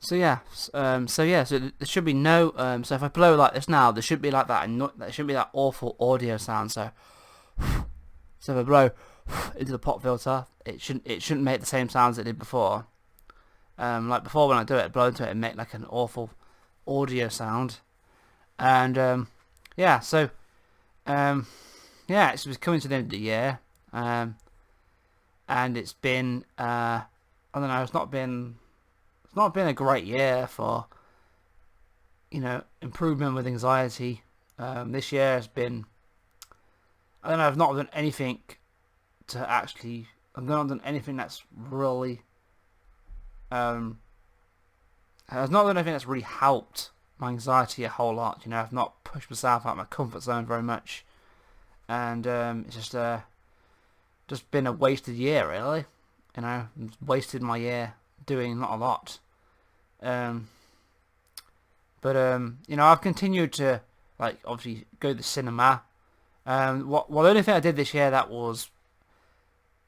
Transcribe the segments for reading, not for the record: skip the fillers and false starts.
So there should be no. So if I blow like this now, there should be like that. And there shouldn't be that awful audio sound. So if I blow into the pop filter, it shouldn't make the same sounds it did before. Like before when I do it, blow into it and make like an awful audio sound. And yeah, so um, yeah, it's coming to the end of the year. And it's been I don't know, it's not been a great year for improvement with anxiety. This year has been, I don't know, I've not done anything to actually, I've not done anything that's really um I've not done anything that's really helped my anxiety a whole lot. I've not pushed myself out of my comfort zone very much, and it's just been a wasted year, really. Wasted my year doing not a lot. Um, but I've continued to like obviously go to the cinema. The only thing I did this year that was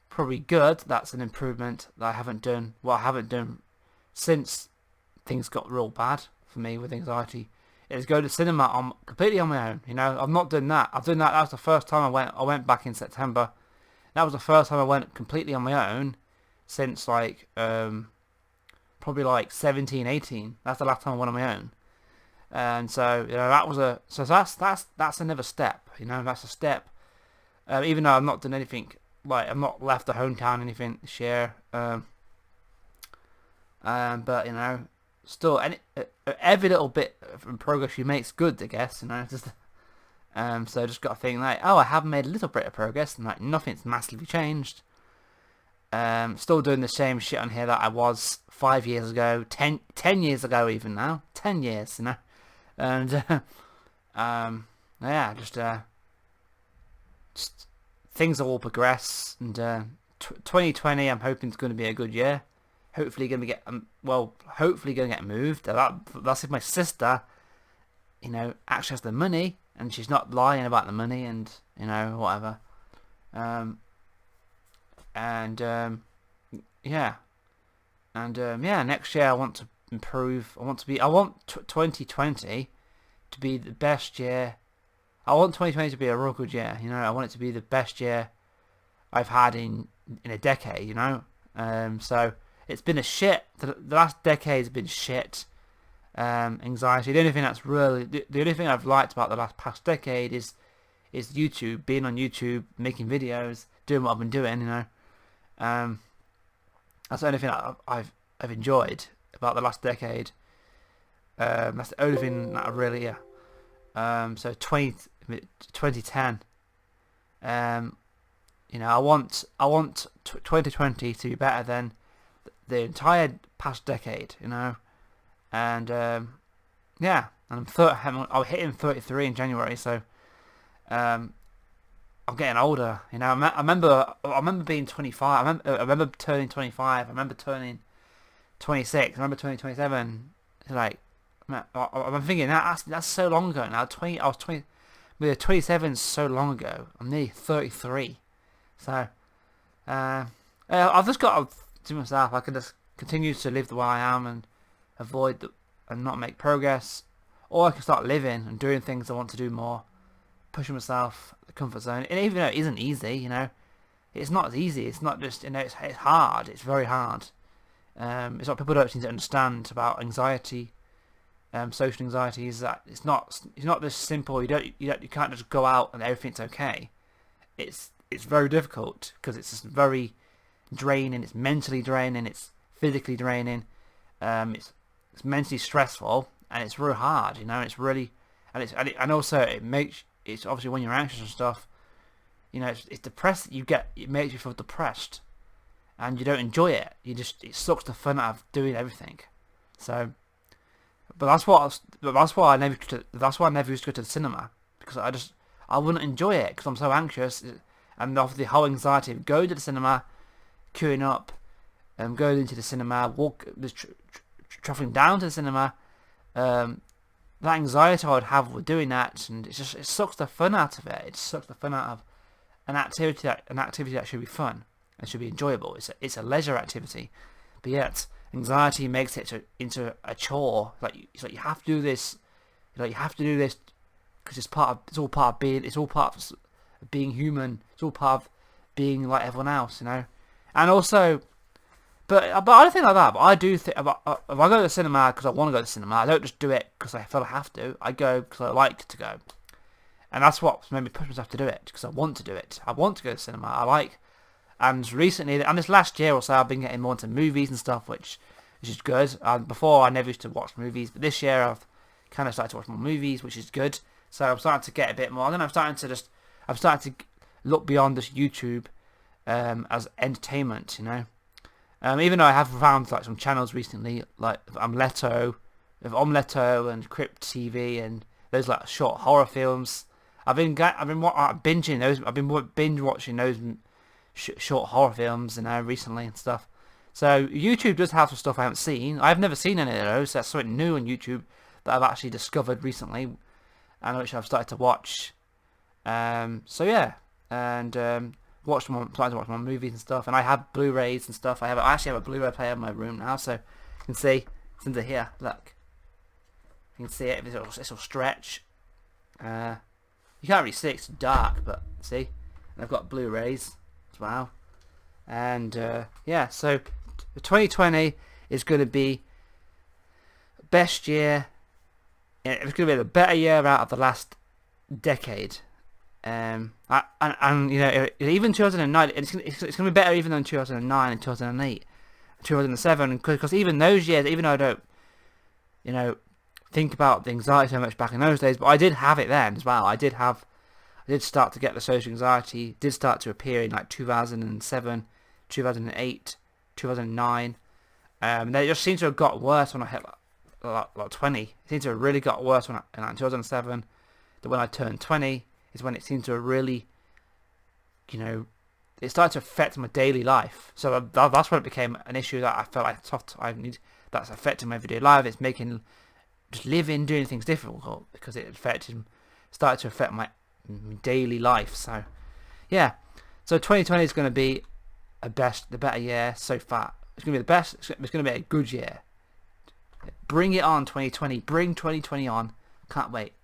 probably good, that's an improvement that I haven't done. What I haven't done since things got real bad for me with anxiety is go to the cinema completely on my own. I've not done that. I've done that. That was the first time I went. I went back in September. That was the first time I went completely on my own since probably like 17, 18. That's the last time I went on my own. And so that was that's another step. That's a step. Even though I've not done anything, like I've not left the hometown anything this year. But still, every little bit of progress you make is good, I guess. So just got to think like, oh, I have made a little bit of progress, and like nothing's massively changed. Still doing the same shit on here that I was 5 years ago, 10 years ago even now. 10 years, And yeah, just things will all progress, and 2020 I'm hoping is going to be a good year. Hopefully going to hopefully going to get moved. That's if my sister, actually has the money, and she's not lying about the money, and whatever. And yeah, and yeah, next year I want to improve. I want 2020 to be the best year. I want 2020 to be a real good year. I want it to be the best year I've had in a decade. So it's been a shit. The last decade's been shit. Anxiety. The only thing I've liked about the past decade is YouTube, being on YouTube, making videos, doing what I've been doing. That's the only thing I've enjoyed about the last decade. That's the only thing that I really, yeah. So 2010. I want 2020 to be better than the entire past decade. And yeah, and I'm hitting 33 in January, so I'm getting older. I remember being 25. I remember turning 25. I remember turning 26. I remember turning 27. Like, I'm thinking that's so long ago now. I was 20. 27 is so long ago. I'm nearly 33. So I've just got to myself. I can just continue to live the way I am and and not make progress, or I can start living and doing things I want to do more, pushing myself the comfort zone. And even though it isn't easy, it's not as easy. It's not just it's hard. It's very hard. It's what people don't seem to understand about anxiety. Social anxiety is that it's not this simple. You can't just go out and everything's okay. It's very difficult because it's just very draining. It's mentally draining. It's physically draining. It's mentally stressful, and it's really hard. It's really and also it's obviously when you're anxious and stuff. It's depressed. It makes you feel depressed, and you don't enjoy it. It sucks the fun out of doing everything. So. But that's why I never used to go to the cinema, because I wouldn't enjoy it because I'm so anxious, and of the whole anxiety of going to the cinema, queuing up, going into the cinema, traveling down to the cinema, that anxiety I would have with doing that, and it sucks the fun out of it. It sucks the fun out of an activity that should be fun and should be enjoyable. It's a leisure activity, but yet anxiety makes it into a chore. It's like you have to do this. You have to do this because it's all part of being human. It's all part of being like everyone else, And also, but I don't think like that. But I do think if I go to the cinema because I want to go to the cinema, I don't just do it because I feel I have to. I go because I like to go, and that's what made me push myself to do it because I want to do it. I want to go to the cinema. And recently, and this last year or so, I've been getting more into movies and stuff, which is good. Before, I never used to watch movies, but this year I've kind of started to watch more movies, which is good. So I'm starting to get a bit more. And then I'm starting to look beyond this YouTube as entertainment, Even though I have found like some channels recently, like Omleto and Crypt TV, and those like short horror films. I've been binging those. I've been binge watching those short horror films, recently and stuff. So YouTube does have some stuff I haven't seen. I've never seen any of those. That's something new on YouTube that I've actually discovered recently, and which I've started to watch. So yeah, and starting to watch more movies and stuff. And I have Blu-rays and stuff. I actually have a Blu-ray player in my room now, so you can see it's under here. Look, you can see it. It'll stretch. You can't really see it, it's dark, but see. And I've got Blu-rays as well. And yeah, so 2020 is going to be best year. It's going to be the better year out of the last decade. And even 2009, it's going to be better even than 2009 and 2008, 2007, because even those years, even though I don't, think about the anxiety so much back in those days, but I did have it then as well. I did start to get the social anxiety, did start to appear in like 2007, 2008, 2009. They just seem to have got worse when I hit like 20. It seems to have really got worse in 2007. That when I turned 20 is when it seemed to have really, it started to affect my daily life. So that's when it became an issue that I felt that's affecting my everyday life. It's making just living, doing things difficult because it started to affect my daily life. So yeah, so 2020 is going to be the better year so far. It's going to be the best. It's going to be a good year. Bring it on, 2020. Bring 2020 on. Can't wait.